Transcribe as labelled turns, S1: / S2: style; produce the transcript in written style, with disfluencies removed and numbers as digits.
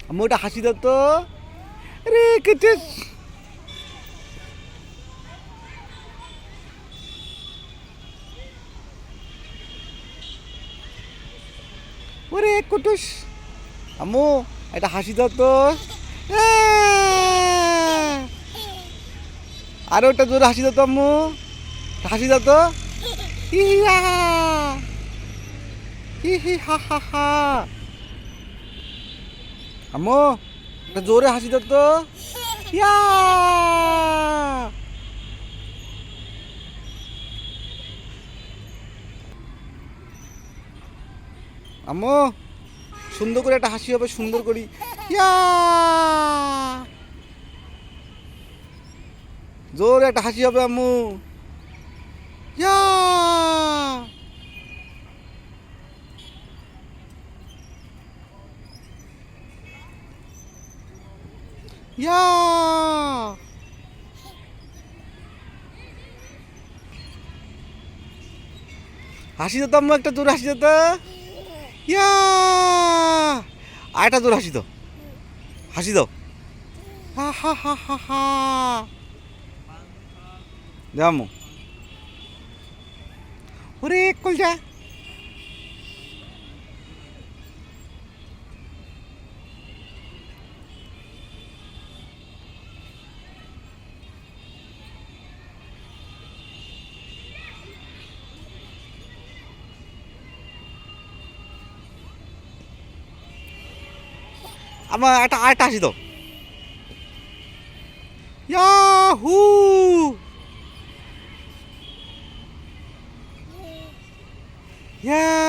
S1: আম্মু ওটা হাসি দাও তো। রে কেটে ওরে কুটুস। আম্মু এটা হাসি দাও তো। আর ওটা জোরে হাসি দাও তো আম্মু। হাসি দাও তো। ইয়া হি হি হা হা হা। আম্মু এটা জোরে হাসি দাও তো। ইয়া আম্মু সুন্দর করে একটা হাসি হবে, সুন্দর করি। ইয়া জোরে একটা হাসি হবে আম্মু। ইয়া ইয়া হাসি দাও তো আম্মু, একটা জোরে হাসি দাও তো। ইয়া আর একটা জোরে হাসি দাও, হাসি দাও। হা হা হা হা হা। দাও আম্মু। ওরে কলজা। আমার একটা আরেকটা হাসি দাও। ইয়াহু ইয়া